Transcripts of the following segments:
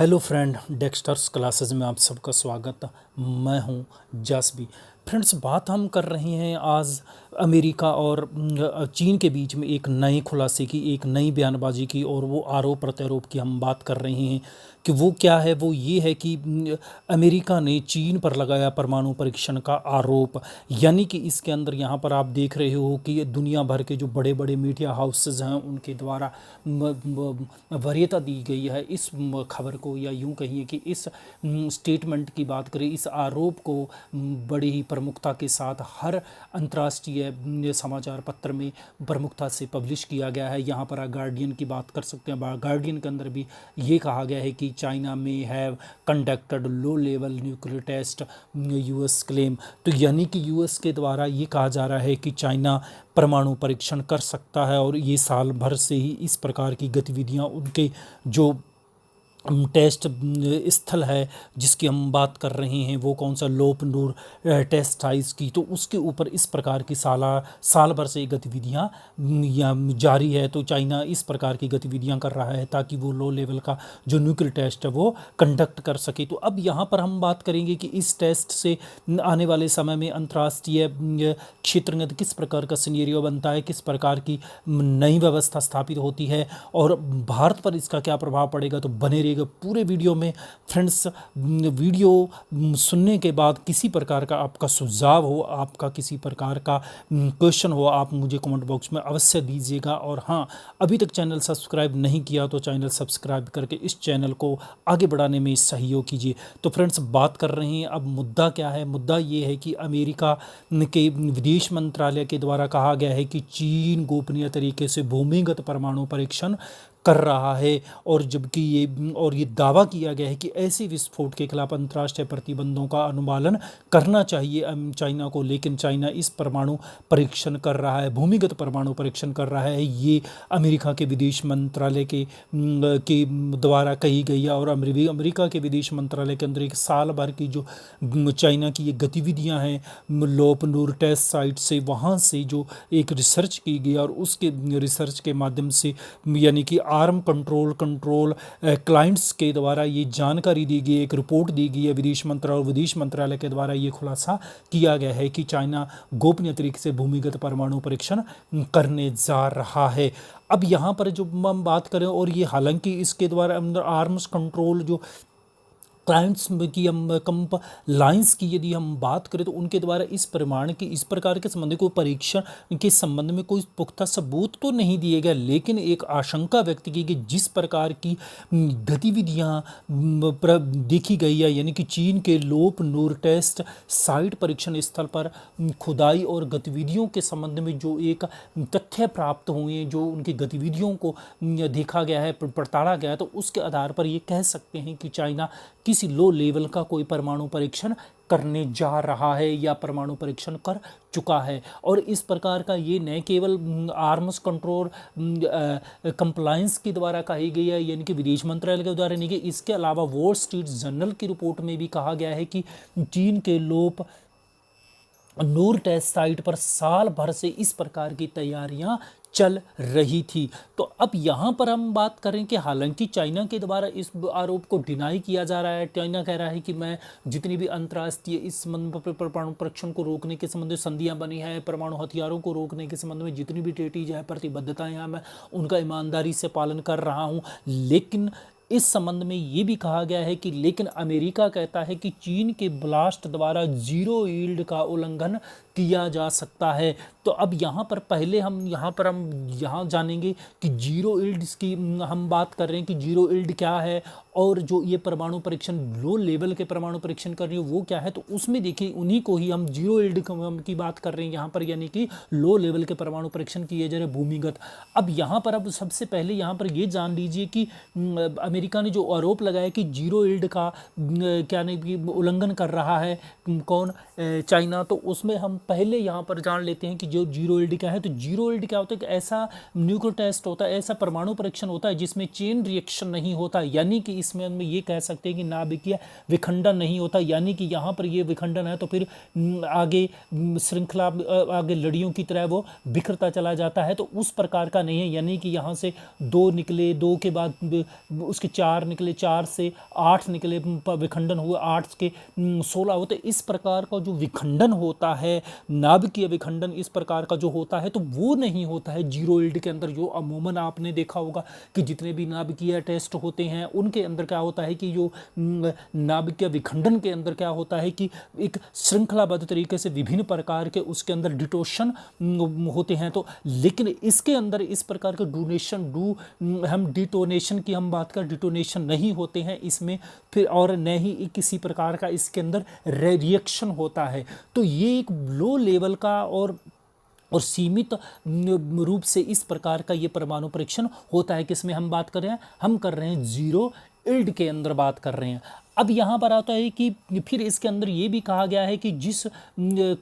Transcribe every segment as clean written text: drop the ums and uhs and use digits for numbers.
Hello friend, Dexters classes में आप सबका स्वागत। मैं हूं जासबी। फ्रेंड्स, बात हम कर रहे हैं आज अमेरिका और चीन के बीच में एक नए खुलासे की, एक नई बयानबाजी की, और वो आरोप प्रत्यारोप की हम बात कर रहे हैं कि वो क्या है। वो ये है कि अमेरिका ने चीन पर लगाया परमाणु परीक्षण का आरोप। यानी कि इसके अंदर यहाँ पर आप देख रहे हो कि ये दुनिया भर के जो बड़े बड़े मीडिया हाउसेज हैं उनके द्वारा वरीयता दी गई है इस खबर को, या यूं कहिए कि इस स्टेटमेंट की बात करें, इस आरोप को बड़ी ही प्रमुखता के साथ हर अंतर्राष्ट्रीय समाचार पत्र में प्रमुखता से पब्लिश किया गया है। यहाँ पर गार्डियन की बात कर सकते हैं। गार्डियन के अंदर भी ये कहा गया है कि चाइना में have conducted low level nuclear test, US claim. तो यानी कि यूएस के द्वारा ये कहा जा रहा है कि चाइना परमाणु परीक्षण कर सकता है, और ये साल भर से ही इस प्रकार की गतिविधियां उनके जो टेस्ट स्थल है जिसकी हम बात कर रहे हैं, वो कौन सा, लोपनूर टेस्ट साइज की, तो उसके ऊपर इस प्रकार की साल भर से गतिविधियां या जारी है। तो चाइना इस प्रकार की गतिविधियां कर रहा है ताकि वो लो लेवल का जो न्यूक्लियर टेस्ट है वो कंडक्ट कर सके। तो अब यहाँ पर हम बात करेंगे कि इस टेस्ट से आने वाले समय में अंतर्राष्ट्रीय क्षेत्रगत किस प्रकार का सिनेरियो बनता है, किस प्रकार की नई व्यवस्था स्थापित होती है, और भारत पर इसका क्या प्रभाव पड़ेगा। तो बने रहिएगा पूरे वीडियो में फ्रेंड्स। वीडियो सुनने के बाद किसी प्रकार का आपका सुझाव हो, आपका किसी प्रकार का क्वेश्चन हो, आप मुझे कमेंट बॉक्स में अवश्य दीजिएगा। और हाँ, अभी तक चैनल सब्सक्राइब नहीं किया तो चैनल सब्सक्राइब करके इस चैनल को आगे बढ़ाने में सहयोग कीजिए। तो फ्रेंड्स, बात कर रहे हैं अब मुद्दा क्या है। मुद्दा ये है कि अमेरिका के विदेश मंत्रालय के द्वारा कहा गया है कि चीन गोपनीय तरीके से भूमिगत परमाणु परीक्षण कर रहा है, और जबकि ये दावा किया गया है कि ऐसे विस्फोट के खिलाफ अंतर्राष्ट्रीय प्रतिबंधों का अनुपालन करना चाहिए चाइना को। लेकिन चाइना इस परमाणु परीक्षण कर रहा है, भूमिगत परमाणु परीक्षण कर रहा है। ये अमेरिका के विदेश मंत्रालय के द्वारा कही गई है। और अमेरिका के विदेश मंत्रालय के अंदर एक साल भर की जो चाइना की ये गतिविधियां हैं लोपनूर टेस्ट साइट से, वहाँ से जो एक रिसर्च की गई, और उसके रिसर्च के माध्यम से यानी कि आर्म कंट्रोल क्लाइंट्स के द्वारा ये जानकारी दी गई, एक रिपोर्ट दी गई है विदेश मंत्रालय के द्वारा ये खुलासा किया गया है कि चाइना गोपनीय तरीके से भूमिगत परमाणु परीक्षण करने जा रहा है। अब यहाँ पर जो हम बात करें, और ये हालांकि इसके द्वारा अंदर आर्म्स कंट्रोल जो क्लाइंट्स की हम कंप्लायंस की यदि हम बात करें, तो उनके द्वारा इस प्रकार के संबंध को परीक्षण के संबंध में कोई पुख्ता सबूत तो नहीं दिए गए, लेकिन एक आशंका व्यक्त की कि जिस प्रकार की गतिविधियां देखी गई है, यानी कि चीन के लोपनूर टेस्ट साइट परीक्षण स्थल पर खुदाई और गतिविधियों के संबंध में जो एक तथ्य प्राप्त हुए, जो उनकी गतिविधियों को देखा गया है, पड़ताला गया है, तो उसके आधार पर ये कह सकते हैं कि चाइना किसी लो लेवल का कोई परमाणु परीक्षण करने जा रहा है या परमाणु परीक्षण कर चुका है। और इस प्रकार का ये न केवल आर्म्स कंट्रोल कंप्लायंस के द्वारा कही गई है, यानी कि विदेश मंत्रालय के द्वारा नहीं गई, इसके अलावा वॉल स्ट्रीट जर्नल की रिपोर्ट में भी कहा गया है कि चीन के लोप नूर टेस्ट साइट पर साल भर से इस प्रकार की तैयारियां चल रही थी। तो अब यहाँ पर हम बात करें कि हालांकि चाइना के द्वारा इस आरोप को डिनाई किया जा रहा है। चाइना कह रहा है कि मैं जितनी भी अंतर्राष्ट्रीय इस संबंध में परमाणु परीक्षण को रोकने के संबंध में संधियां बनी है, परमाणु हथियारों को रोकने के संबंध में जितनी भी ट्रीटीज है, प्रतिबद्धताएं हैं, मैं उनका ईमानदारी से पालन कर रहा हूँ। लेकिन इस संबंध में ये भी कहा गया है कि लेकिन अमेरिका कहता है कि चीन के ब्लास्ट द्वारा जीरो यील्ड का उल्लंघन किया जा सकता है। तो अब यहाँ पर हम यहाँ जानेंगे कि जीरो यील्ड की हम बात कर रहे हैं कि जीरो यील्ड क्या है, और जो ये परमाणु परीक्षण लो लेवल के परमाणु परीक्षण कर रही है वो क्या है। तो उसमें देखिए उन्हीं को ही हम जीरो यील्ड की बात कर रहे हैं यहाँ पर, यानी कि लो लेवल के परमाणु परीक्षण किए जा रहे भूमिगत। अब यहाँ पर अब सबसे पहले यहाँ पर ये जान लीजिए कि अमेरिका ने जो आरोप लगाया कि जीरो यील्ड का क्या नहीं उल्लंघन कर रहा है कौन, चाइना, तो उसमें हम पहले यहाँ पर जान लेते हैं कि जो जीरो ईल्ड क्या है। तो जीरो ईल्ड क्या होता है कि ऐसा न्यूक्लियर टेस्ट होता है, ऐसा परमाणु परीक्षण होता है जिसमें चेन रिएक्शन नहीं होता, यानी कि इसमें हम ये कह सकते हैं कि नाभिकीय विखंडन नहीं होता, यानी कि यहाँ पर ये विखंडन है तो फिर आगे श्रृंखला आगे लड़ियों की तरह वो बिखरता चला जाता है, तो उस प्रकार का नहीं है। यानी कि यहाँ से 2 निकले, 2 के बाद उसके 4 निकले, 4 से 8 निकले, विखंडन हुए, 8 के 16 होते। इस प्रकार का जो विखंडन होता है, नाभिकीय विखंडन इस प्रकार का जो होता है, तो वो नहीं होता है जीरो ईल्ड के अंदर। जो अमूमन आपने देखा होगा कि जितने भी नाभिकीय टेस्ट होते हैं उनके अंदर क्या होता है कि जो नाभिकीय विखंडन के अंदर क्या होता है कि एक श्रृंखलाबद्ध तरीके से विभिन्न प्रकार के उसके अंदर डिटोशन होते हैं। तो लेकिन इसके अंदर इस प्रकार के हम डिटोनेशन की हम बात कर, डिटोनेशन नहीं होते हैं इसमें, फिर और न ही किसी प्रकार का इसके अंदर रिएक्शन होता है। तो ये एक लो लेवल का और सीमित रूप से इस प्रकार का ये परमाणु परीक्षण होता है। किसमें हम बात कर रहे हैं? हम कर रहे हैं जीरो ईल्ड के अंदर बात कर रहे हैं। अब यहाँ पर आता है कि फिर इसके अंदर ये भी कहा गया है कि जिस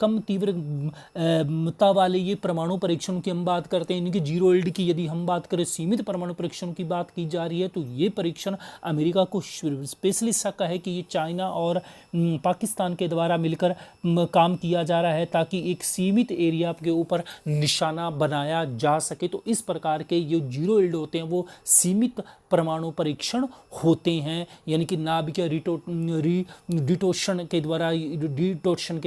कम तीव्रता वाले ये परमाणु परीक्षण की हम बात करते हैं, इनकी जीरो ईल्ड की यदि हम बात करें, सीमित परमाणु परीक्षण की बात की जा रही है, तो ये परीक्षण अमेरिका को स्पेशली शक है कि ये चाइना और पाकिस्तान के द्वारा मिलकर काम किया जा रहा है ताकि एक सीमित एरिया के ऊपर निशाना बनाया जा सके। तो इस प्रकार के जो जीरो ईल्ड होते हैं वो सीमित परमाणु परीक्षण होते हैं, यानी कि नाभिकीय डिटोशन के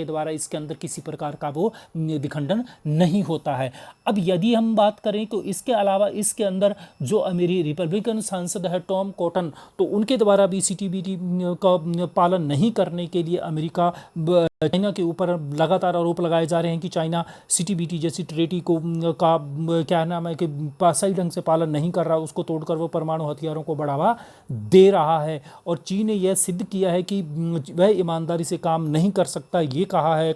द्वारा इसके अंदर किसी प्रकार का वो विखंडन नहीं होता है। अब यदि हम बात करें तो इसके अलावा इसके अंदर जो अमेरिकी रिपब्लिकन सांसद है टॉम कॉटन, तो उनके द्वारा भी सीटीबीटी का पालन नहीं करने के लिए अमेरिका चाइना के ऊपर लगातार आरोप लगाए जा रहे हैं कि चाइना सीटीबीटी जैसी ट्रेटी को का क्या नाम है कि सही ढंग से पालन नहीं कर रहा, उसको तोड़कर वो परमाणु हथियारों को बढ़ावा दे रहा है। और चीन ने यह सिद्ध किया है कि वह ईमानदारी से काम नहीं कर सकता, ये कहा है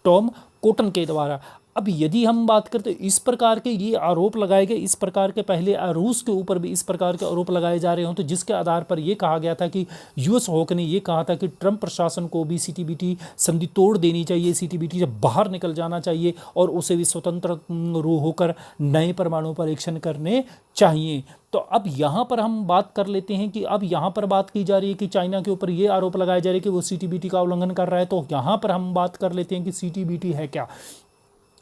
टॉम कॉटन के द्वारा। अब यदि हम बात करते इस प्रकार के ये आरोप लगाए गए, इस प्रकार के पहले रूस के ऊपर भी इस प्रकार के आरोप लगाए जा रहे हों, तो जिसके आधार पर ये कहा गया था कि यूएस हॉक ने ये कहा था कि ट्रंप प्रशासन को भी सीटीबीटी संधि तोड़ देनी चाहिए, सीटीबीटी से बाहर निकल जाना चाहिए और उसे भी स्वतंत्र होकर नए परमाणु परीक्षण करने चाहिए। तो अब यहाँ पर हम बात कर लेते हैं कि अब यहाँ पर बात की जा रही है कि चाइना के ऊपर ये आरोप लगाए जा रहे हैं कि वो सीटीबीटी का उल्लंघन कर रहा है। तो यहाँ पर हम बात कर लेते हैं कि सीटीबीटी है क्या।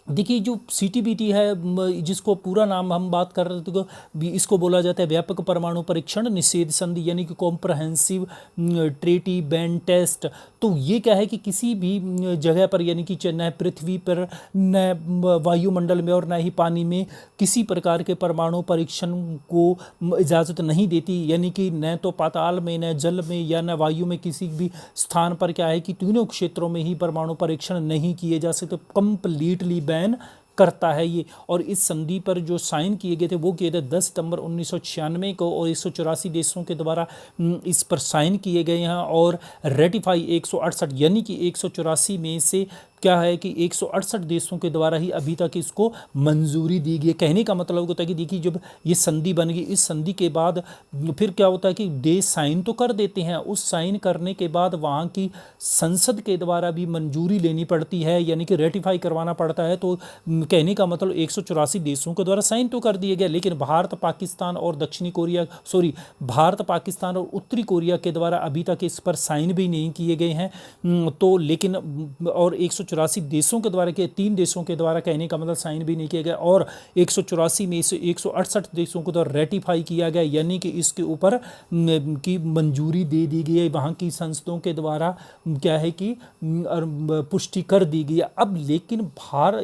देखिए, जो सीटीबीटी है, जिसको पूरा नाम हम बात कर रहे थे तो इसको बोला जाता है व्यापक परमाणु परीक्षण निषेध संधि, यानी कि कॉम्प्रहेंसिव ट्रेटी बैंड टेस्ट। तो ये क्या है कि किसी भी जगह पर, यानी कि न पृथ्वी पर, न वायुमंडल में और न ही पानी में किसी प्रकार के परमाणु परीक्षण को इजाज़त नहीं देती, यानी कि न तो पाताल में, न जल में या न वायु में, किसी भी स्थान पर क्या है कि तीनों क्षेत्रों में ही परमाणु परीक्षण नहीं किए जा सकते, कंप्लीटली बैन करता है ये। और इस संधि पर जो साइन किए गए थे वो किए थे 10 सितंबर 1996 को, और 184 देशों के द्वारा इस पर साइन किए गए हैं और रेटिफाई 168, यानी कि 184 में से क्या है कि 168 देशों के द्वारा ही अभी तक इसको मंजूरी दी गई। कहने का मतलब होता है कि देखिए, जब ये संधि बन गई, इस संधि के बाद फिर क्या होता है कि देश साइन तो कर देते हैं, उस साइन करने के बाद वहाँ की संसद के द्वारा भी मंजूरी लेनी पड़ती है, यानी कि रेटिफाई करवाना पड़ता है। तो कहने का मतलब 184 देशों के द्वारा साइन तो कर दिए गए, लेकिन भारत पाकिस्तान और भारत पाकिस्तान और उत्तरी कोरिया के द्वारा अभी तक इस पर साइन भी नहीं किए गए हैं। तो लेकिन और 184 देशों के द्वारा, 3 देशों के द्वारा कहने का मतलब साइन भी नहीं किया गया, और 184 में से 168 देशों को द्वारा रेटिफाई किया गया, यानी कि इसके ऊपर की मंजूरी दे दी गई है, वहाँ की संसदों के द्वारा क्या है कि पुष्टि कर दी गई है। अब लेकिन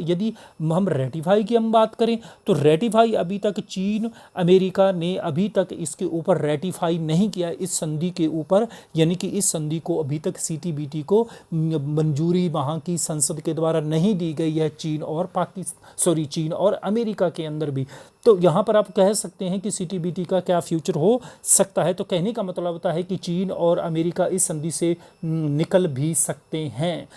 यदि हम रेटिफाई की हम बात करें तो रेटिफाई अभी तक चीन, अमेरिका ने अभी तक इसके ऊपर रेटिफाई नहीं किया इस संधि के ऊपर, यानी कि इस संधि को अभी तक सीटीबीटी को मंजूरी वहाँ की संसद के द्वारा नहीं दी गई है, चीन और अमेरिका के अंदर भी। तो यहाँ पर आप कह सकते हैं कि सीटीबीटी का क्या फ्यूचर हो सकता है। तो कहने का मतलब होता है कि चीन और अमेरिका इस संधि से निकल भी सकते हैं।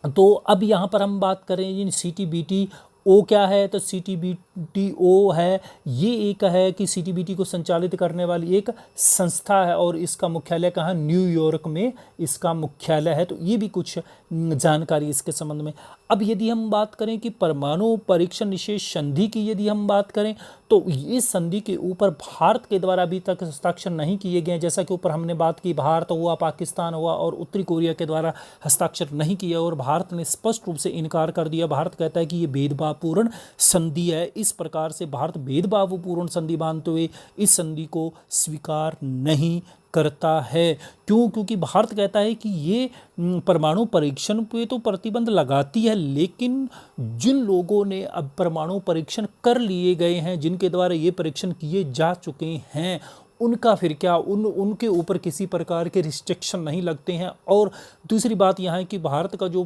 तो अब यहाँ पर हम बात करें सीटीबीटी ओ क्या है, तो सीटीबीटी ओ है, ये एक है कि सीटीबीटी को संचालित करने वाली एक संस्था है और इसका मुख्यालय कहाँ, न्यूयॉर्क में इसका मुख्यालय है। तो ये भी कुछ जानकारी इसके संबंध में। अब यदि हम बात करें कि परमाणु परीक्षण निषेध संधि की यदि हम बात करें तो इस संधि के ऊपर भारत के द्वारा अभी तक हस्ताक्षर नहीं किए गए हैं। जैसा कि ऊपर हमने बात की, भारत हुआ, पाकिस्तान हुआ और उत्तरी कोरिया के द्वारा हस्ताक्षर नहीं किया और भारत ने स्पष्ट रूप से इनकार कर दिया। भारत कहता है कि ये भेदभावपूर्ण संधि है। इस प्रकार से भारत भेदभावपूर्ण संधि मानते हुए इस संधि को स्वीकार नहीं करता है। क्यों? क्योंकि भारत कहता है कि ये परमाणु परीक्षण पे तो प्रतिबंध लगाती है, लेकिन जिन लोगों ने अब परमाणु परीक्षण कर लिए गए हैं, जिनके द्वारा ये परीक्षण किए जा चुके हैं, उनका फिर क्या, उनके ऊपर किसी प्रकार के रिस्ट्रिक्शन नहीं लगते हैं। और दूसरी बात यहाँ है कि भारत का जो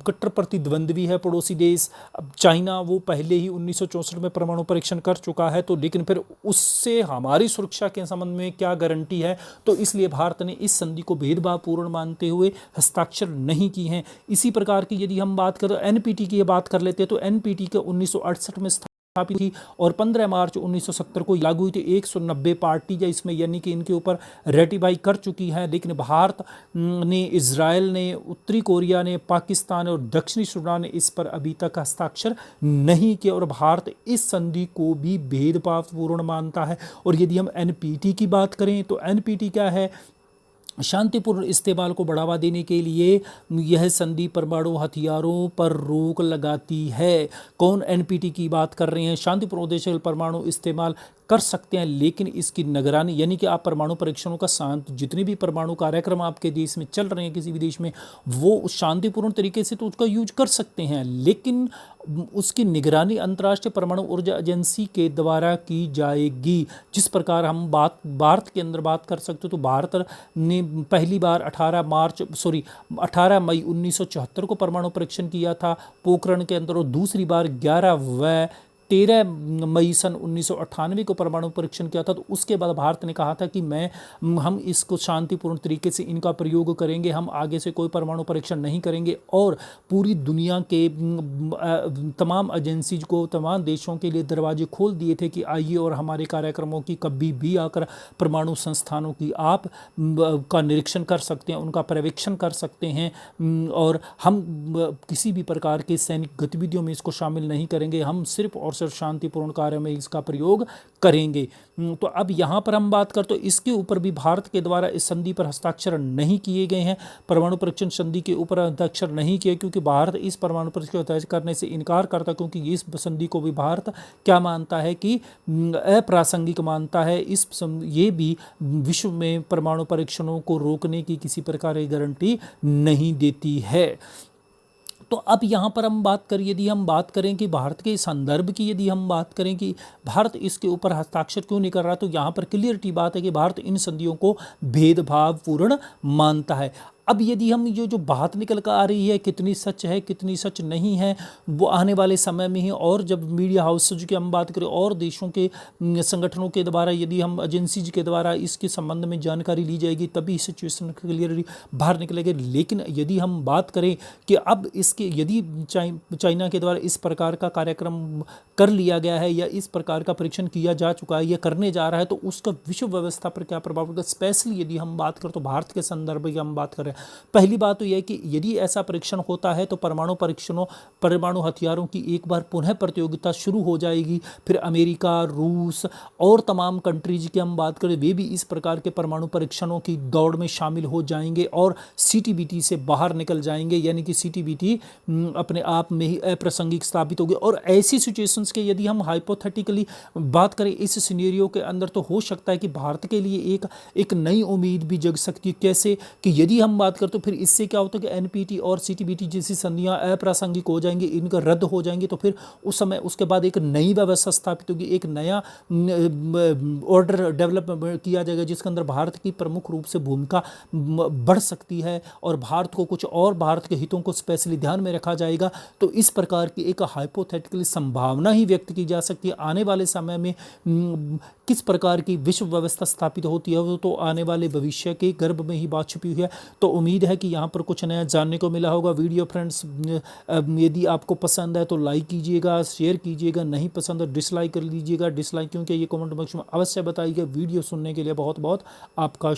कट्टर प्रतिद्वंद्वी है पड़ोसी देश चाइना, वो पहले ही 1964 में परमाणु परीक्षण कर चुका है, तो लेकिन फिर उससे हमारी सुरक्षा के संबंध में क्या गारंटी है, तो इसलिए भारत ने इस संधि को भेदभावपूर्ण मानते हुए हस्ताक्षर नहीं की हैं। इसी प्रकार की यदि हम बात करें एनपीटी की बात कर लेते हैं तो एनपीटी के 1968 में स्थापित थी और 15 मार्च 1970 को लागू हुई थी। 190 पार्टी या इसमें यानी कि इनके ऊपर रेटिफाई कर चुकी है, लेकिन भारत ने, इजराइल ने, उत्तरी कोरिया ने, पाकिस्तान और दक्षिणी सूडान ने इस पर अभी तक हस्ताक्षर नहीं किया और भारत इस संधि को भी भेदभावपूर्ण मानता है। और यदि हम एनपीटी की बात करें तो एनपीटी क्या है? शांतिपूर्ण इस्तेमाल को बढ़ावा देने के लिए यह संधि परमाणु हथियारों पर रोक लगाती है। कौन एनपीटी की बात कर रहे हैं? शांतिपूर्ण उद्देश्य के परमाणु इस्तेमाल कर सकते हैं, लेकिन इसकी निगरानी, यानी कि आप परमाणु परीक्षणों का शांत, जितने भी परमाणु कार्यक्रम आपके देश में चल रहे हैं किसी भी देश में, वो शांतिपूर्ण तरीके से तो उसका यूज कर सकते हैं, लेकिन उसकी निगरानी अंतर्राष्ट्रीय परमाणु ऊर्जा एजेंसी के द्वारा की जाएगी। जिस प्रकार हम भारत के अंदर बात कर सकते हो तो भारत ने पहली बार 18 मई 1974 को परमाणु परीक्षण किया था पोखरण के अंदर, और दूसरी बार 11 व 13 मई सन 1998 को परमाणु परीक्षण किया था। तो उसके बाद भारत ने कहा था कि हम इसको शांतिपूर्ण तरीके से इनका प्रयोग करेंगे, हम आगे से कोई परमाणु परीक्षण नहीं करेंगे, और पूरी दुनिया के तमाम एजेंसीज को, तमाम देशों के लिए दरवाजे खोल दिए थे कि आइए और हमारे कार्यक्रमों की कभी भी आकर परमाणु संस्थानों की आप का निरीक्षण कर सकते हैं, उनका पर्यवेक्षण कर सकते हैं, और हम किसी भी प्रकार के सैनिक गतिविधियों में इसको शामिल नहीं करेंगे, हम सिर्फ और सिर्फ शांतिपूर्ण कार्य में इसका प्रयोग करेंगे। तो अब यहाँ पर हम बात करते तो इसके ऊपर भी भारत के द्वारा इस संधि पर हस्ताक्षर नहीं किए गए हैं। परमाणु परीक्षण संधि के ऊपर हस्ताक्षर नहीं किए क्योंकि भारत इस परमाणु परीक्षण करने से इनकार करता, क्योंकि इस संधि को भी भारत क्या मानता है कि अप्रासंगिक मानता है। ये भी विश्व में परमाणु परीक्षणों को रोकने की किसी प्रकार की गारंटी नहीं देती है। तो अब यहाँ पर हम बात करें, यदि हम बात करें कि भारत के संदर्भ की, यदि हम बात करें कि भारत इसके ऊपर हस्ताक्षर क्यों नहीं कर रहा, तो यहाँ पर क्लियरिटी बात है कि भारत इन संधियों को भेदभावपूर्ण मानता है। अब यदि हम जो बात निकल कर आ रही है, कितनी सच है कितनी सच नहीं है, वो आने वाले समय में ही, और जब मीडिया हाउसेज की हम बात करें और देशों के संगठनों के द्वारा, यदि हम एजेंसीज के द्वारा इसके संबंध में जानकारी ली जाएगी, तभी सिचुएशन क्लियरली बाहर निकलेगी। लेकिन यदि हम बात करें कि अब इसके, यदि चाइना के द्वारा इस प्रकार का कार्यक्रम कर लिया गया है या इस प्रकार का परीक्षण किया जा चुका है या करने जा रहा है, तो उसका विश्व व्यवस्था पर क्या प्रभाव पड़ेगा। स्पेशली यदि हम बात करें तो भारत के संदर्भ की हम बात करें, पहली बात तो यह है कि यदि ऐसा परीक्षण होता है तो परमाणु हथियारों की एक बार पुनः प्रतियोगिता शुरू हो जाएगी। फिर अमेरिका, रूस और तमाम कंट्रीज की हम बात करें, वे भी इस प्रकार के परमाणु परीक्षणों की दौड़ में शामिल हो जाएंगे और सीटीबीटी से बाहर निकल जाएंगे, यानी कि सीटीबीटी अपने आप में ही अप्रासंगिक स्थापित होगी। और ऐसी सिचुएशंस के यदि हम हाइपोथेटिकली बात करें इस सिनेरियो के अंदर, तो हो सकता है कि भारत के लिए एक नई उम्मीद भी जग सकती है। कैसे कि यदि हम बात करते तो फिर इससे क्या होता है कि एनपीटी और सीटीबीटी जैसी संधियां अप्रासंगिक हो जाएंगी, इनका रद्द हो जाएंगे, तो फिर उस समय उसके बाद एक नई व्यवस्था स्थापित होगी, एक नया ऑर्डर डेवलप किया जाएगा जिसके अंदर भारत की प्रमुख रूप से भूमिका बढ़ सकती है और भारत को कुछ और भारत के हितों को स्पेशली ध्यान में रखा जाएगा। तो इस प्रकार की एक हाइपोथेटिकली संभावना ही व्यक्त की जा सकती है। आने वाले समय में किस प्रकार की विश्व व्यवस्था स्थापित होती है वो तो आने वाले भविष्य के गर्भ में ही बात छुपी हुई है। तो उम्मीद है कि यहाँ पर कुछ नया जानने को मिला होगा। वीडियो फ्रेंड्स, यदि आपको पसंद है तो लाइक कीजिएगा, शेयर कीजिएगा, नहीं पसंद है डिसलाइक कर लीजिएगा। डिसलाइक क्योंकि ये कमेंट बॉक्स में अवश्य बताइएगा। वीडियो सुनने के लिए बहुत बहुत आपका